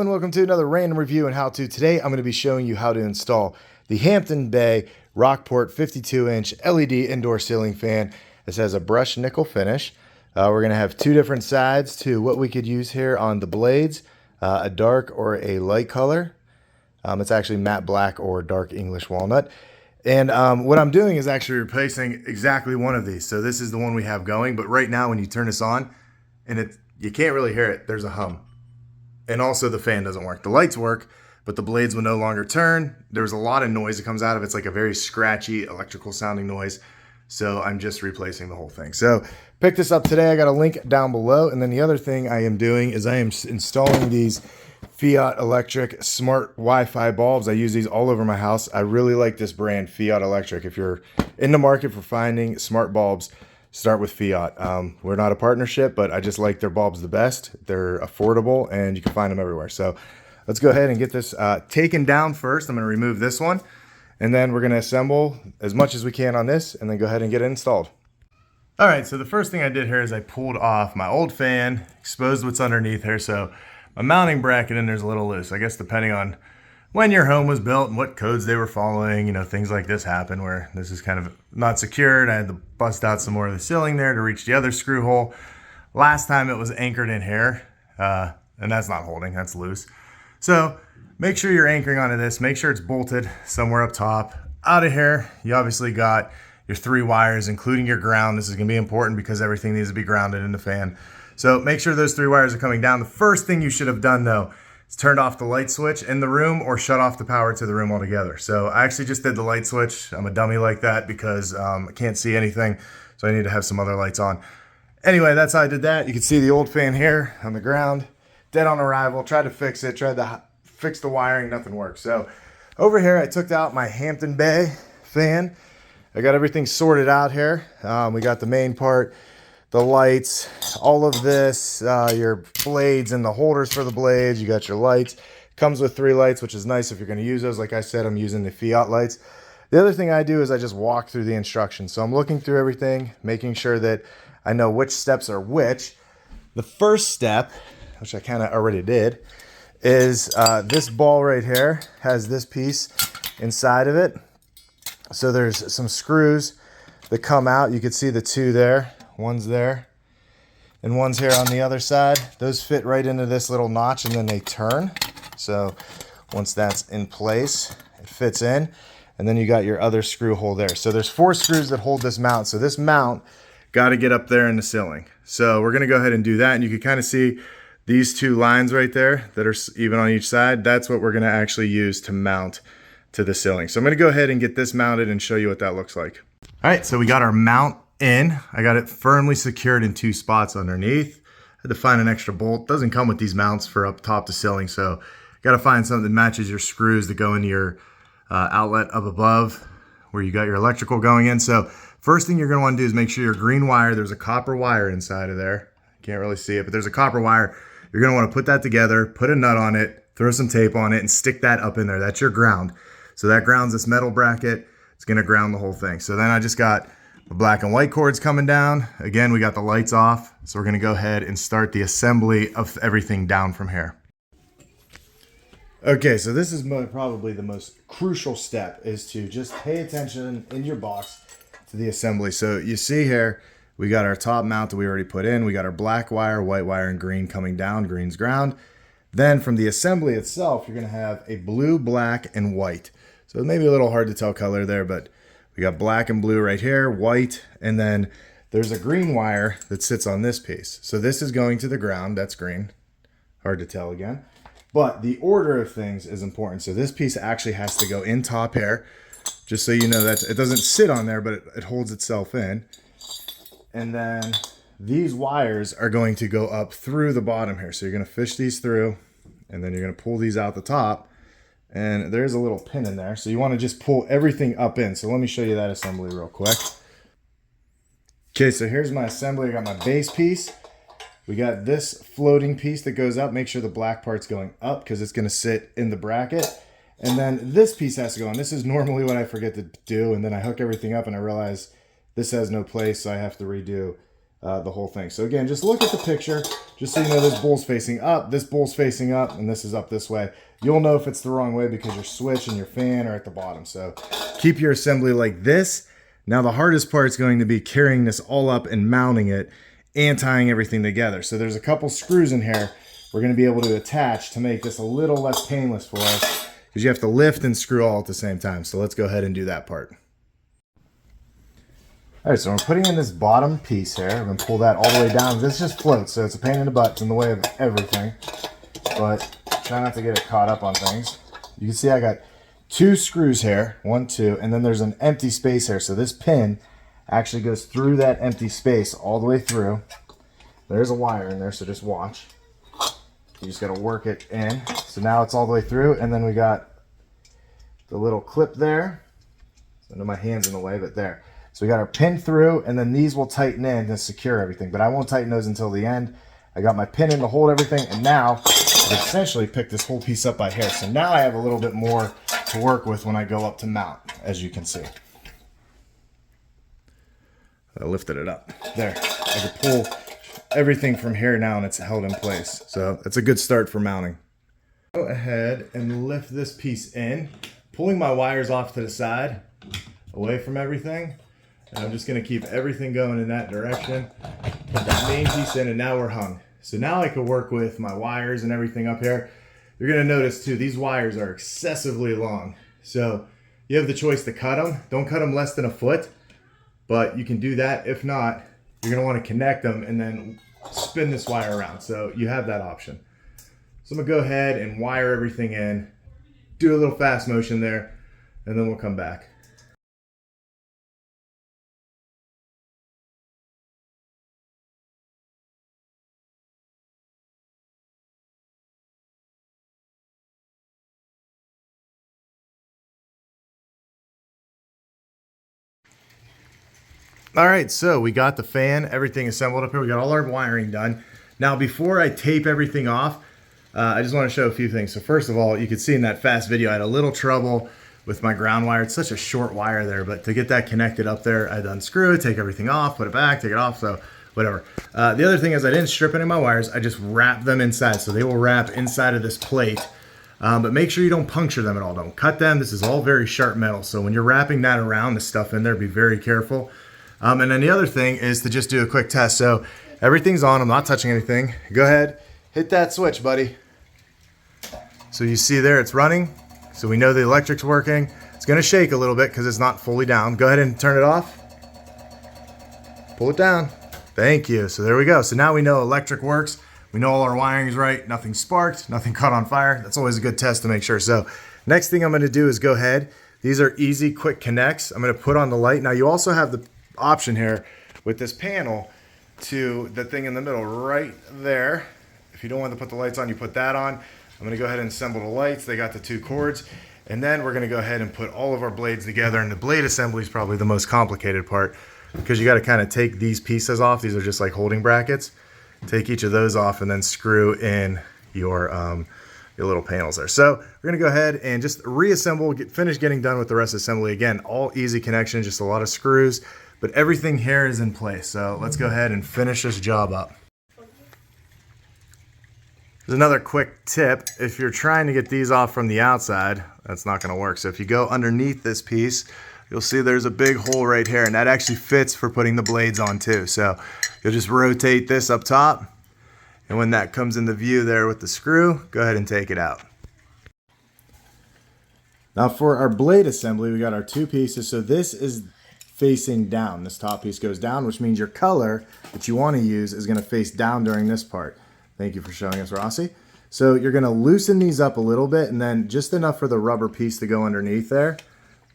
and welcome to another random review and how-to. Today I'm going to be showing you how to install the Hampton Bay Rockport 52-inch LED indoor ceiling fan. This has a brushed nickel finish. We're going to have two different sides to what we could use here on the blades, a dark or a light color. It's actually matte black or dark English walnut. And what I'm doing is actually replacing exactly one of these. So this is the one we have going, but right now when you turn this on, and you can't really hear it, there's a hum. And also the fan doesn't work. The lights work, but the blades will no longer turn. There's a lot of noise that comes out of it. It's like a very scratchy electrical sounding noise. So I'm just replacing the whole thing. So pick this up today. I got a link down below. And then the other thing I am doing is I am installing these Feit Electric Smart Wi-Fi bulbs. I use these all over my house. I really like this brand, Feit Electric. If you're in the market for finding smart bulbs, start with Feit. We're not a partnership, but I just like their bulbs the best. They're affordable and you can find them everywhere. So let's go ahead and get this taken down first. I'm going to remove this one and then we're going to assemble as much as we can on this and then go ahead and get it installed. All right, so the first thing I did here is I pulled off my old fan, exposed what's underneath here. So my mounting bracket in there's a little loose. I guess depending on when your home was built and what codes they were following, you know, things like this happen where this is kind of not secured. I had to bust out some more of the ceiling there to reach the other screw hole. Last time it was anchored in here, and that's not holding, that's loose. So make sure you're anchoring onto this. Make sure it's bolted somewhere up top. Out of here, you obviously got your 3 wires, including your ground. This is gonna be important because everything needs to be grounded in the fan. So make sure those 3 wires are coming down. The first thing you should have done though, turned off the light switch in the room or shut off the power to the room altogether. So I actually just did the light switch. I'm a dummy like that because I can't see anything. So I need to have some other lights on. Anyway, that's how I did that. You can see the old fan here on the ground, dead on arrival. Tried to fix it, tried to fix the wiring, nothing worked. So over here, I took out my Hampton Bay fan. I got everything sorted out here. We got the main part, the lights, all of this, your blades and the holders for the blades. You got your lights. Comes with 3 lights, which is nice if you're going to use those. Like I said, I'm using the Feit lights. The other thing I do is I just walk through the instructions. So I'm looking through everything, making sure that I know which steps are which. The first step, which I kind of already did, is this ball right here has this piece inside of it. So there's some screws that come out. You can see the 2 there. One's there and one's here on the other side. Those fit right into this little notch and then they turn. So once that's in place, it fits in. And then you got your other screw hole there. So there's 4 screws that hold this mount. So this mount got to get up there in the ceiling. So we're going to go ahead and do that. And you can kind of see these 2 lines right there that are even on each side. That's what we're going to actually use to mount to the ceiling. So I'm going to go ahead and get this mounted and show you what that looks like. All right, so we got our mount in. I got it firmly secured in 2 spots underneath. I had to find an extra bolt. Doesn't come with these mounts for up top to ceiling, so got to find something that matches your screws that go into your outlet up above where you got your electrical going in. So first thing you're going to want to do is make sure your green wire, there's a copper wire inside of there. Can't really see it, but there's a copper wire. You're going to want to put that together, put a nut on it, throw some tape on it, and stick that up in there. That's your ground. So that grounds this metal bracket. It's going to ground the whole thing. So then I just got the black and white cords coming down. Again, we got the lights off. So we're going to go ahead and start the assembly of everything down from here. Okay, so this is probably the most crucial step, is to just pay attention in your box to the assembly. So you see here, we got our top mount that we already put in. We got our black wire, white wire, and green coming down. Green's ground. Then from the assembly itself, you're going to have a blue, black, and white. So it may be a little hard to tell color there, but we got black and blue right here, white, and then there's a green wire that sits on this piece. So this is going to the ground. That's green. Hard to tell again. But the order of things is important. So this piece actually has to go in top here, just so you know that it doesn't sit on there, but it holds itself in. And then these wires are going to go up through the bottom here. So you're going to fish these through, and then you're going to pull these out the top. And there's a little pin in there. So you want to just pull everything up in. So let me show you that assembly real quick. Okay, so here's my assembly. I got my base piece. We got this floating piece that goes up. Make sure the black part's going up because it's going to sit in the bracket. And then this piece has to go on. This is normally what I forget to do. And then I hook everything up and I realize this has no place. So I have to redo the whole thing. So again, just look at the picture. just so you know, this bowl's facing up, this bowl's facing up, and this is up this way. You'll know if it's the wrong way because your switch and your fan are at the bottom. So keep your assembly like this. Now the hardest part is going to be carrying this all up and mounting it and tying everything together. So there's a couple screws in here we're going to be able to attach to make this a little less painless for us, because you have to lift and screw all at the same time. So let's go ahead and do that part. All right, so I'm putting in this bottom piece here. I'm going to pull that all the way down. This just floats, so it's a pain in the butt. It's in the way of everything, but try not to get it caught up on things. You can see I got 2 screws here, 1, 2, and then there's an empty space here. So this pin actually goes through that empty space all the way through. There's a wire in there, so just watch. You just got to work it in. So now it's all the way through, and then we got the little clip there. I know my hand's in the way, but there. So we got our pin through, and then these will tighten in to secure everything, but I won't tighten those until the end. I got my pin in to hold everything, and now I essentially pick this whole piece up by hair. So now I have a little bit more to work with when I go up to mount, as you can see. I lifted it up. There. I can pull everything from here now, and it's held in place. So that's a good start for mounting. Go ahead and lift this piece in, pulling my wires off to the side, away from everything. And I'm just going to keep everything going in that direction. Put that main piece in, and now we're hung. So now I can work with my wires and everything up here. You're going to notice too, these wires are excessively long. So you have the choice to cut them. Don't cut them less than 1 foot, but you can do that. If not, you're going to want to connect them and then spin this wire around. So you have that option. So I'm going to go ahead and wire everything in, do a little fast motion there, and then we'll come back. All right, so we got the fan, everything assembled up here. We got all our wiring done. Now, before I tape everything off, I just want to show a few things. So first of all, you can see in that fast video, I had a little trouble with my ground wire. It's such a short wire there, but to get that connected up there, I had to unscrew it, take everything off, put it back, take it off, so whatever. The other thing is I didn't strip any of my wires. I just wrapped them inside. So they will wrap inside of this plate. But make sure you don't puncture them at all. Don't cut them. This is all very sharp metal. So when you're wrapping that around, the stuff in there, be very careful. And then the other thing is to just do a quick test. So everything's on. I'm not touching anything. Go ahead. Hit that switch, buddy. So you see there it's running. So we know the electric's working. It's going to shake a little bit because it's not fully down. Go ahead and turn it off. Pull it down. Thank you. So there we go. So now we know electric works. We know all our wiring's right. Nothing sparked. Nothing caught on fire. That's always a good test to make sure. So next thing I'm going to do is go ahead. These are easy, quick connects. I'm going to put on the light. Now you also have the option here with this panel to the thing in the middle right there. If you don't want to put the lights on, you put that on. I'm going to go ahead and assemble the lights. They got the 2 cords. And then we're going to go ahead and put all of our blades together. And the blade assembly is probably the most complicated part because you got to kind of take these pieces off. These are just like holding brackets. Take each of those off and then screw in your little panels there. So we're going to go ahead and just reassemble, finish getting done with the rest of the assembly. Again, all easy connections, just a lot of screws, but everything here is in place. So let's go ahead and finish this job up. There's another quick tip. If you're trying to get these off from the outside, that's not going to work. So if you go underneath this piece, you'll see there's a big hole right here, and that actually fits for putting the blades on too. So you'll just rotate this up top, and when that comes into view there with the screw, go ahead and take it out. Now for our blade assembly, we got our 2 pieces. So this is facing down. This top piece goes down, which means your color that you want to use is going to face down during this part. Thank you for showing us, Rossi. So you're going to loosen these up a little bit, and then just enough for the rubber piece to go underneath there.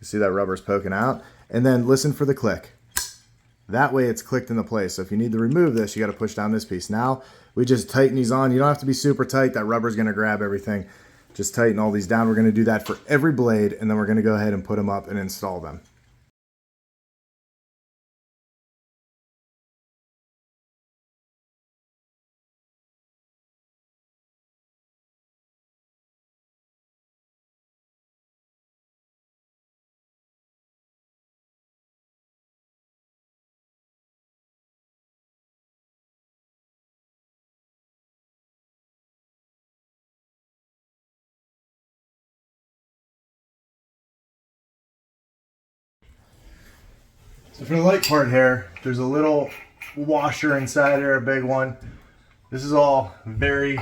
You see that rubber's poking out. And then listen for the click. That way it's clicked into place. So if you need to remove this, you got to push down this piece. Now we just tighten these on. You don't have to be super tight. That rubber's going to grab everything. Just tighten all these down. We're going to do that for every blade, and then we're going to go ahead and put them up and install them. So for the light part here, there's a little washer inside here, a big one. This is all very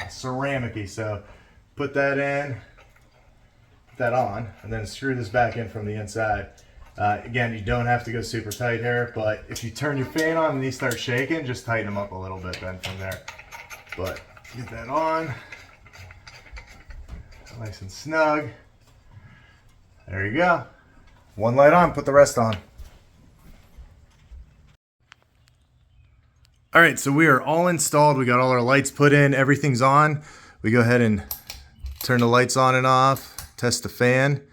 ceramic-y, so put that in, put that on, and then screw this back in from the inside. Again, you don't have to go super tight here, but if you turn your fan on and these start shaking, just tighten them up a little bit then from there. But get that on, nice and snug. There you go. One light on, put the rest on. All right, so we are all installed. We got all our lights put in, everything's on. We go ahead and turn the lights on and off, test the fan.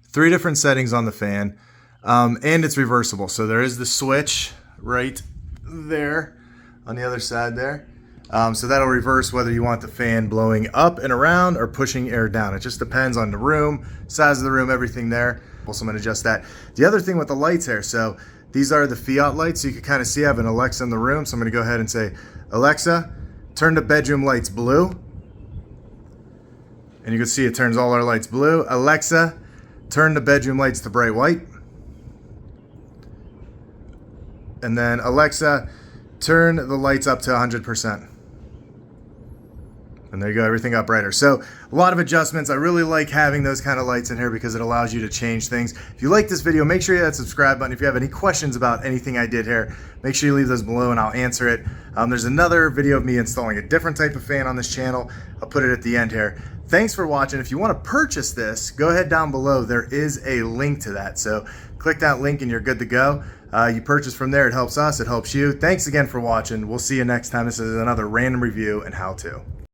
3 different settings on the fan, and it's reversible. So there is the switch right there on the other side there. So that'll reverse whether you want the fan blowing up and around or pushing air down. It just depends on the room, size of the room, everything there. So I'm gonna adjust that. The other thing with the lights here, so these are the Feit lights, so you can kind of see I have an Alexa in the room. So I'm gonna go ahead and say, Alexa, turn the bedroom lights blue. And you can see it turns all our lights blue. Alexa, turn the bedroom lights to bright white. And then Alexa, turn the lights up to 100%. And there you go, everything got brighter. So a lot of adjustments. I really like having those kind of lights in here because it allows you to change things. If you like this video, make sure you hit that subscribe button. If you have any questions about anything I did here, make sure you leave those below and I'll answer it. There's another video of me installing a different type of fan on this channel. I'll put it at the end here. Thanks for watching. If you want to purchase this, go ahead down below. There is a link to that. So click that link and you're good to go. You purchase from there. It helps us. It helps you. Thanks again for watching. We'll see you next time. This is another random review and how-to.